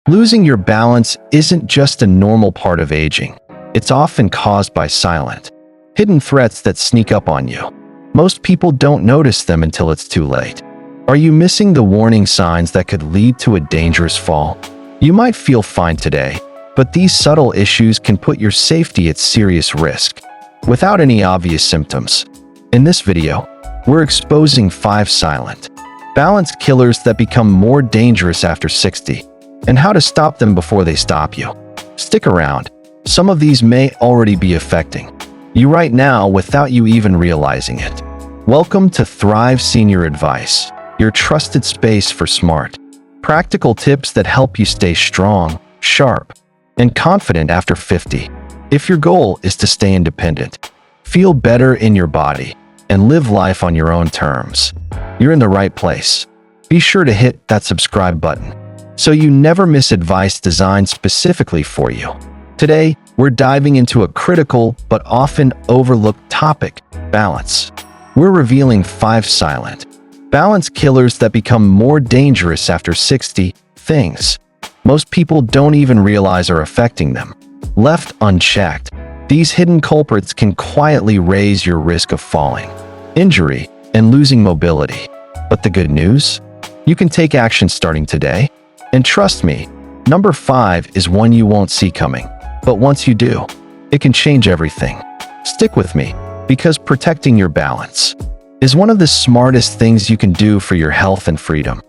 Losing your balance isn't just a normal part of aging. It's often caused by silent, hidden threats that sneak up on you. Most people don't notice them until it's too late. Are you missing the warning signs that could lead to a dangerous fall? You might feel fine today, but these subtle issues can put your safety at serious risk without any obvious symptoms. In this video, we're exposing 5 silent balance killers that become more dangerous after 60 and how to stop them before they stop you. Stick around. Some of these may already be affecting you right now without you even realizing it. Welcome to Thrive Senior Advice, your trusted space for smart, practical tips that help you stay strong, sharp, and confident after 50. If your goal is to stay independent, feel better in your body, and live life on your own terms, you're in the right place. Be sure to hit that subscribe button so you never miss advice designed specifically for you. Today, we're diving into a critical but often overlooked topic: balance. We're revealing 5 silent balance killers that become more dangerous after 60, things most people don't even realize are affecting them. Left unchecked, these hidden culprits can quietly raise your risk of falling, injury, and losing mobility. But the good news? You can take action starting today. And trust me, number 5 is one you won't see coming. But once you do, it can change everything. Stick with me, because protecting your balance is one of the smartest things you can do for your health and freedom.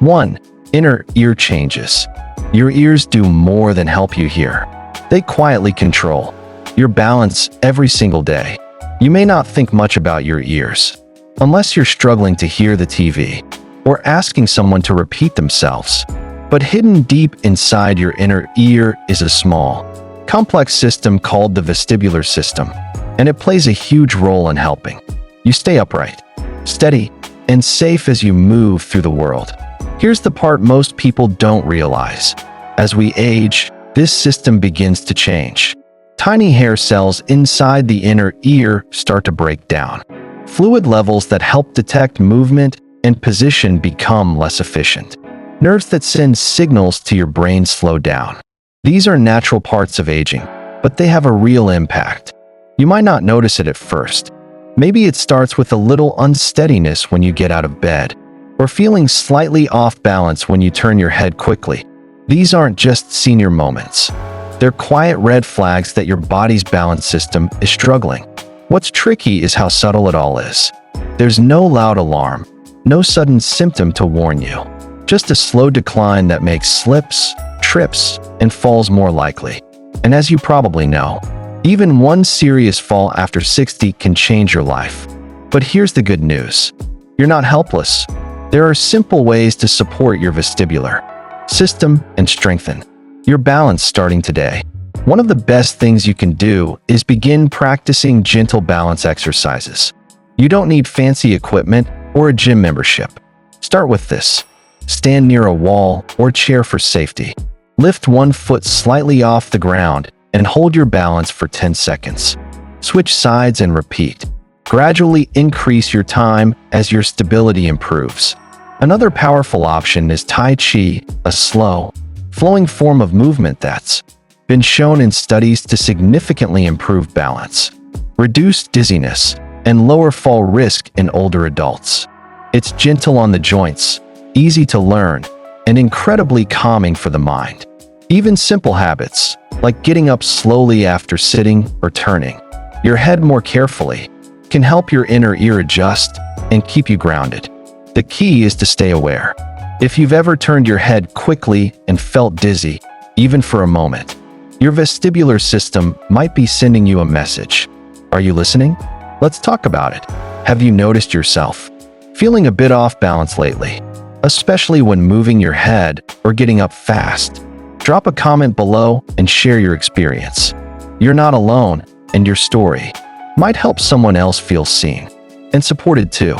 1. Inner ear changes. Your ears do more than help you hear. They quietly control your balance every single day. You may not think much about your ears, unless you're struggling to hear the TV or asking someone to repeat themselves. But hidden deep inside your inner ear is a small, complex system called the vestibular system, and it plays a huge role in helping you stay upright, steady, and safe as you move through the world. Here's the part most people don't realize. As we age, this system begins to change. Tiny hair cells inside the inner ear start to break down. Fluid levels that help detect movement and position become less efficient. Nerves that send signals to your brain slow down. These are natural parts of aging, but they have a real impact. You might not notice it at first. Maybe it starts with a little unsteadiness when you get out of bed, or feeling slightly off balance when you turn your head quickly. These aren't just senior moments. They're quiet red flags that your body's balance system is struggling. What's tricky is how subtle it all is. There's no loud alarm, no sudden symptom to warn you. Just a slow decline that makes slips, trips, and falls more likely. And as you probably know, even one serious fall after 60 can change your life. But here's the good news. You're not helpless. There are simple ways to support your vestibular system and strengthen your balance starting today. One of the best things you can do is begin practicing gentle balance exercises. You don't need fancy equipment or a gym membership. Start with this. Stand near a wall or chair for safety. Lift one foot slightly off the ground and hold your balance for 10 seconds. Switch sides and repeat. Gradually increase your time as your stability improves. Another powerful option is Tai Chi, a slow, flowing form of movement that's been shown in studies to significantly improve balance, reduce dizziness, and lower fall risk in older adults. It's gentle on the joints, easy to learn, and incredibly calming for the mind. Even simple habits, like getting up slowly after sitting or turning your head more carefully, can help your inner ear adjust and keep you grounded. The key is to stay aware. If you've ever turned your head quickly and felt dizzy, even for a moment, your vestibular system might be sending you a message. Are you listening? Let's talk about it. Have you noticed yourself feeling a bit off balance lately, especially when moving your head or getting up fast? Drop a comment below and share your experience. You're not alone, and your story might help someone else feel seen and supported too.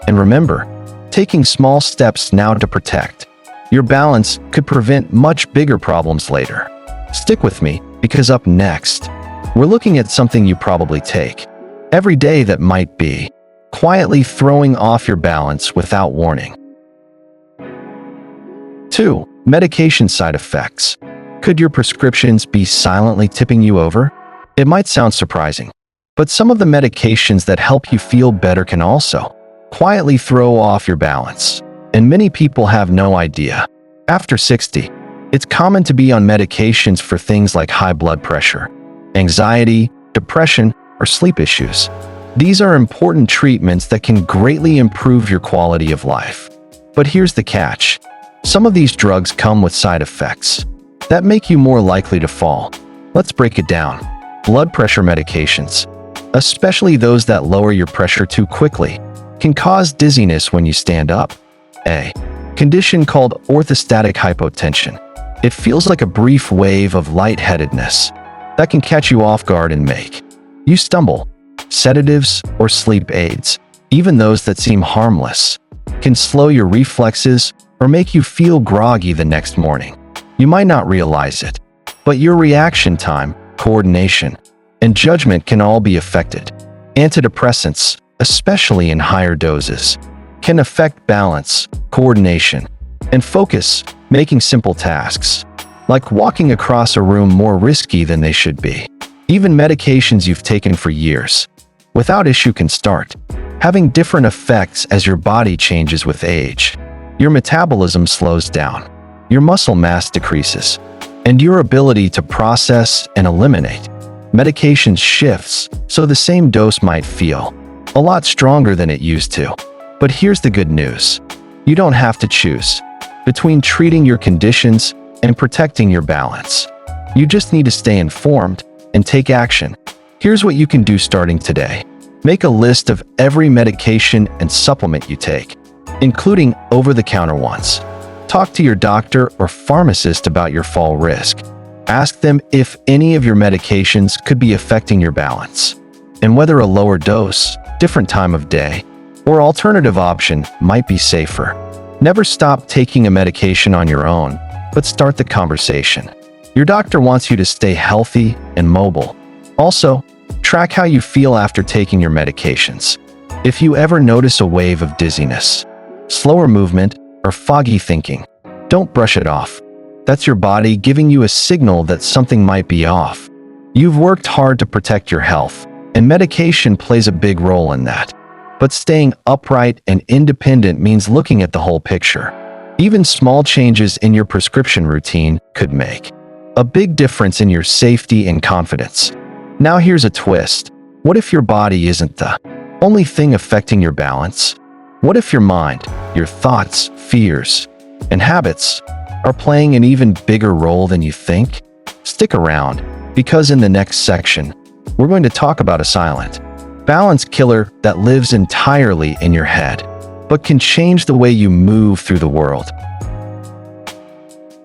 And remember, taking small steps now to protect your balance could prevent much bigger problems later. Stick with me, because up next, we're looking at something you probably take every day that might be quietly throwing off your balance without warning. 2. 2. Medication side effects. Could your prescriptions be silently tipping you over? It might sound surprising, but some of the medications that help you feel better can also quietly throw off your balance, and many people have no idea. After 60, it's common to be on medications for things like high blood pressure, anxiety, depression, or sleep issues. These are important treatments that can greatly improve your quality of life. But here's the catch. Some of these drugs come with side effects that make you more likely to fall. Let's break it down. Blood pressure medications, especially those that lower your pressure too quickly, can cause dizziness when you stand up. A condition called orthostatic hypotension. It feels like a brief wave of lightheadedness that can catch you off guard and make you stumble. Sedatives or sleep aids, even those that seem harmless, can slow your reflexes or make you feel groggy the next morning. You might not realize it, but your reaction time, coordination, and judgment can all be affected. Antidepressants, especially in higher doses, can affect balance, coordination, and focus, making simple tasks, like walking across a room, more risky than they should be. Even medications you've taken for years without issue can start having different effects as your body changes with age. Your metabolism slows down, your muscle mass decreases, and your ability to process and eliminate medications shifts, so the same dose might feel a lot stronger than it used to. But here's the good news. You don't have to choose between treating your conditions and protecting your balance. You just need to stay informed and take action. Here's what you can do starting today. Make a list of every medication and supplement you take, including over-the-counter ones. Talk to your doctor or pharmacist about your fall risk. Ask them if any of your medications could be affecting your balance, and whether a lower dose, different time of day, or alternative option might be safer. Never stop taking a medication on your own, but start the conversation. Your doctor wants you to stay healthy and mobile. Also, track how you feel after taking your medications. If you ever notice a wave of dizziness, slower movement, or foggy thinking, don't brush it off. That's your body giving you a signal that something might be off. You've worked hard to protect your health, and medication plays a big role in that. But staying upright and independent means looking at the whole picture. Even small changes in your prescription routine could make a big difference in your safety and confidence. Now here's a twist. What if your body isn't the only thing affecting your balance? What if your mind, your thoughts, fears, and habits are playing an even bigger role than you think? Stick around, because in the next section, we're going to talk about a silent balance killer that lives entirely in your head, but can change the way you move through the world.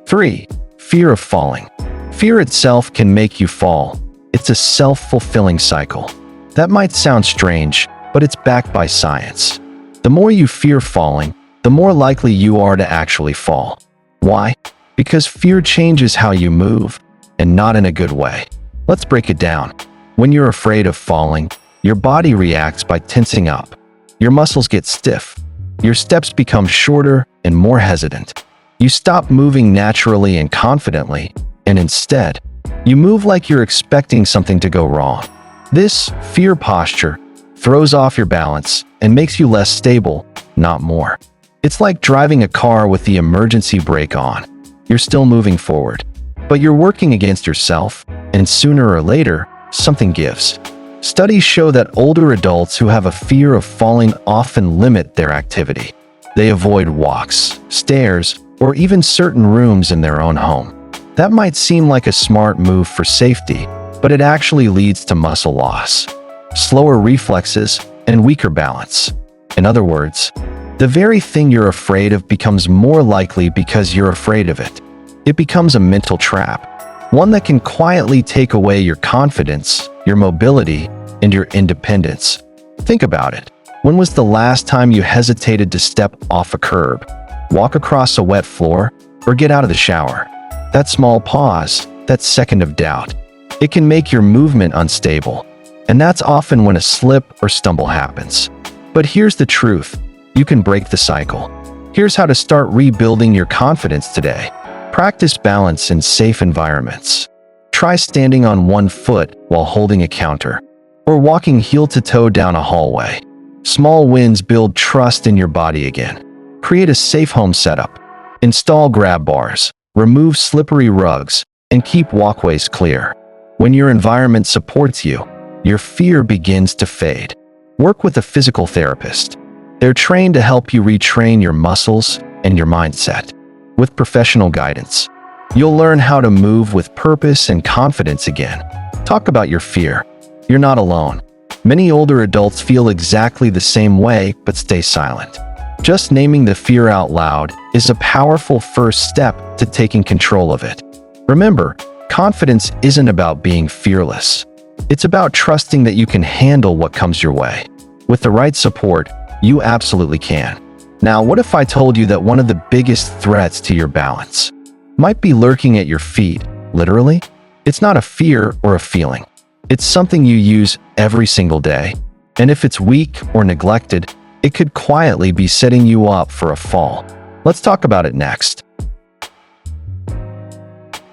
3. Fear of falling. Fear itself can make you fall. It's a self-fulfilling cycle. That might sound strange, but it's backed by science. The more you fear falling, the more likely you are to actually fall. Why? Because fear changes how you move, and not in a good way. Let's break it down. When you're afraid of falling, your body reacts by tensing up. Your muscles get stiff. Your steps become shorter and more hesitant. You stop moving naturally and confidently, and instead, you move like you're expecting something to go wrong. This fear posture throws off your balance and makes you less stable, not more. It's like driving a car with the emergency brake on. You're still moving forward, but you're working against yourself, and sooner or later, something gives. Studies show that older adults who have a fear of falling often limit their activity. They avoid walks, stairs, or even certain rooms in their own home. That might seem like a smart move for safety, but it actually leads to muscle loss, slower reflexes, and weaker balance. In other words, the very thing you're afraid of becomes more likely because you're afraid of it. It becomes a mental trap, one that can quietly take away your confidence, your mobility, and your independence. Think about it. When was the last time you hesitated to step off a curb, walk across a wet floor, or get out of the shower? That small pause, that second of doubt, it can make your movement unstable. And that's often when a slip or stumble happens. But here's the truth. You can break the cycle. Here's how to start rebuilding your confidence today. Practice balance in safe environments. Try standing on one foot while holding a counter, or walking heel to toe down a hallway. Small wins build trust in your body again. Create a safe home setup. Install grab bars, remove slippery rugs, and keep walkways clear. When your environment supports you, your fear begins to fade. Work with a physical therapist. They're trained to help you retrain your muscles and your mindset. With professional guidance, you'll learn how to move with purpose and confidence again. Talk about your fear. You're not alone. Many older adults feel exactly the same way but stay silent. Just naming the fear out loud is a powerful first step to taking control of it. Remember, confidence isn't about being fearless. It's about trusting that you can handle what comes your way. With the right support, you absolutely can. Now, what if I told you that one of the biggest threats to your balance might be lurking at your feet, literally? It's not a fear or a feeling. It's something you use every single day. And if it's weak or neglected, it could quietly be setting you up for a fall. Let's talk about it next.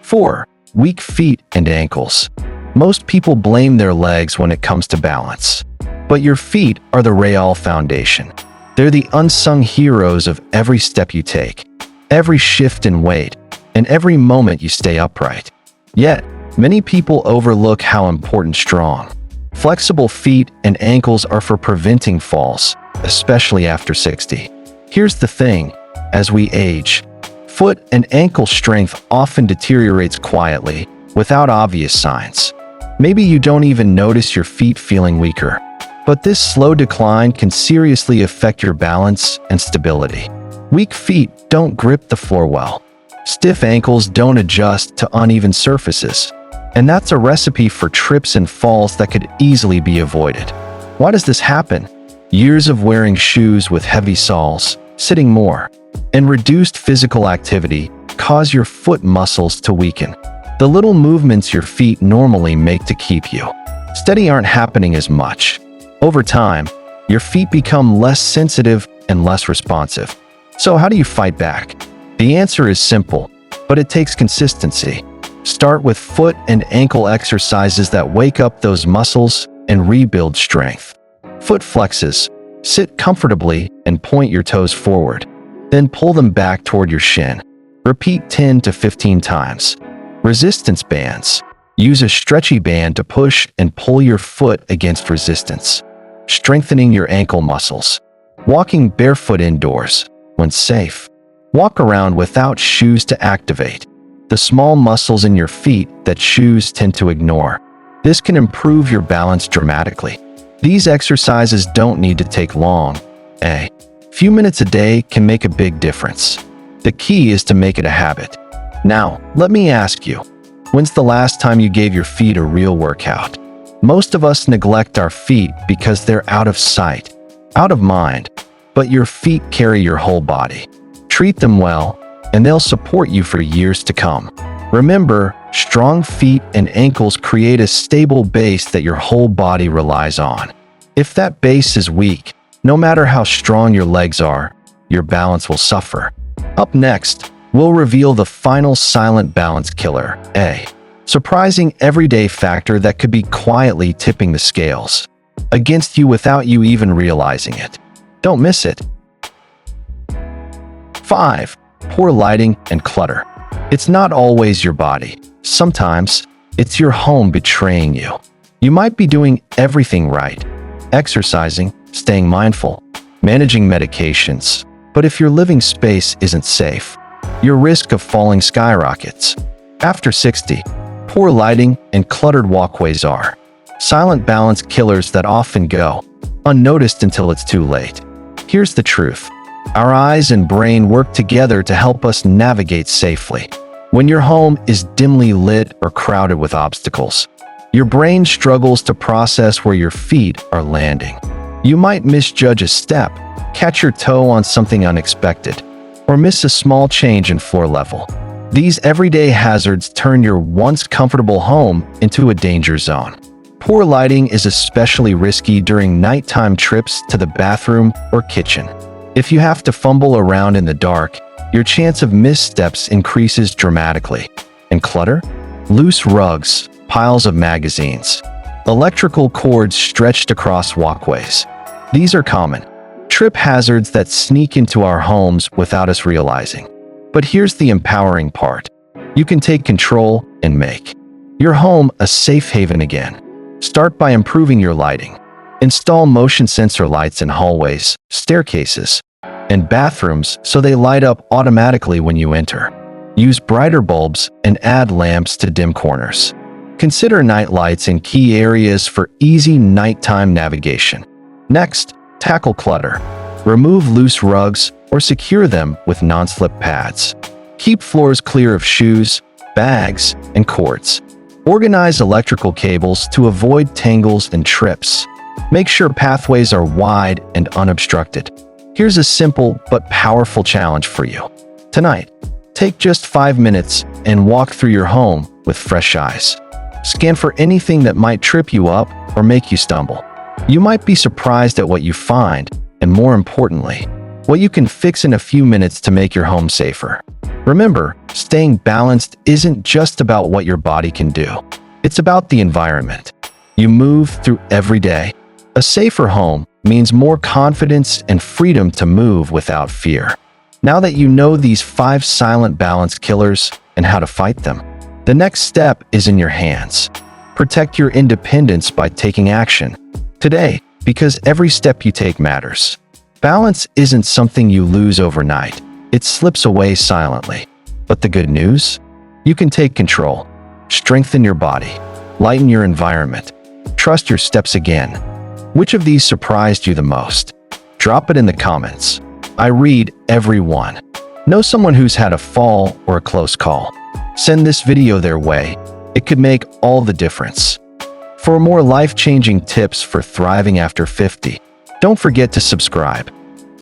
4. Weak feet and ankles. Most people blame their legs when it comes to balance. But your feet are the real foundation. They're the unsung heroes of every step you take, every shift in weight, and every moment you stay upright. Yet, many people overlook how important strong, flexible feet and ankles are for preventing falls, especially after 60. Here's the thing, as we age, foot and ankle strength often deteriorates quietly, without obvious signs. Maybe you don't even notice your feet feeling weaker. But this slow decline can seriously affect your balance and stability. Weak feet don't grip the floor well. Stiff ankles don't adjust to uneven surfaces. And that's a recipe for trips and falls that could easily be avoided. Why does this happen? Years of wearing shoes with heavy soles, sitting more, and reduced physical activity cause your foot muscles to weaken. The little movements your feet normally make to keep you steady aren't happening as much. Over time, your feet become less sensitive and less responsive. So how do you fight back? The answer is simple, but it takes consistency. Start with foot and ankle exercises that wake up those muscles and rebuild strength. Foot flexes. Sit comfortably and point your toes forward. Then pull them back toward your shin. Repeat 10 to 15 times. Resistance bands. Use a stretchy band to push and pull your foot against resistance, strengthening your ankle muscles. Walking barefoot indoors, when safe. Walk around without shoes to activate the small muscles in your feet that shoes tend to ignore. This can improve your balance dramatically. These exercises don't need to take long. A few minutes a day can make a big difference. The key is to make it a habit. Now, let me ask you, when's the last time you gave your feet a real workout? Most of us neglect our feet because they're out of sight, out of mind, but your feet carry your whole body. Treat them well, and they'll support you for years to come. Remember, strong feet and ankles create a stable base that your whole body relies on. If that base is weak, no matter how strong your legs are, your balance will suffer. Up next, we'll reveal the final silent balance killer, a surprising everyday factor that could be quietly tipping the scales against you without you even realizing it. Don't miss it. 5. Poor lighting and clutter. It's not always your body. Sometimes, it's your home betraying you. You might be doing everything right, exercising, staying mindful, managing medications, but if your living space isn't safe, your risk of falling skyrockets. After 60, poor lighting and cluttered walkways are silent balance killers that often go unnoticed until it's too late. Here's the truth. Our eyes and brain work together to help us navigate safely. When your home is dimly lit or crowded with obstacles, your brain struggles to process where your feet are landing. You might misjudge a step, catch your toe on something unexpected, or miss a small change in floor level. These everyday hazards turn your once comfortable home into a danger zone. Poor lighting is especially risky during nighttime trips to the bathroom or kitchen. If you have to fumble around in the dark, your chance of missteps increases dramatically. And clutter? Loose rugs, piles of magazines, electrical cords stretched across walkways. These are common trip hazards that sneak into our homes without us realizing. But here's the empowering part. You can take control and make your home a safe haven again. Start by improving your lighting. Install motion sensor lights in hallways, staircases, and bathrooms so they light up automatically when you enter. Use brighter bulbs and add lamps to dim corners. Consider night lights in key areas for easy nighttime navigation. Next, tackle clutter. Remove loose rugs or secure them with non-slip pads. Keep floors clear of shoes, bags, and cords. Organize electrical cables to avoid tangles and trips. Make sure pathways are wide and unobstructed. Here's a simple but powerful challenge for you. Tonight, take just 5 minutes and walk through your home with fresh eyes. Scan for anything that might trip you up or make you stumble. You might be surprised at what you find, and more importantly, what you can fix in a few minutes to make your home safer. Remember, staying balanced isn't just about what your body can do. It's about the environment you move through every day. A safer home means more confidence and freedom to move without fear. Now that you know these 5 silent balance killers and how to fight them, the next step is in your hands. Protect your independence by taking action today, because every step you take matters. Balance isn't something you lose overnight. It slips away silently. But the good news? You can take control, strengthen your body, lighten your environment, trust your steps again. Which of these surprised you the most? Drop it in the comments. I read every one. Know someone who's had a fall or a close call? Send this video their way. It could make all the difference. For more life-changing tips for thriving after 50, don't forget to subscribe.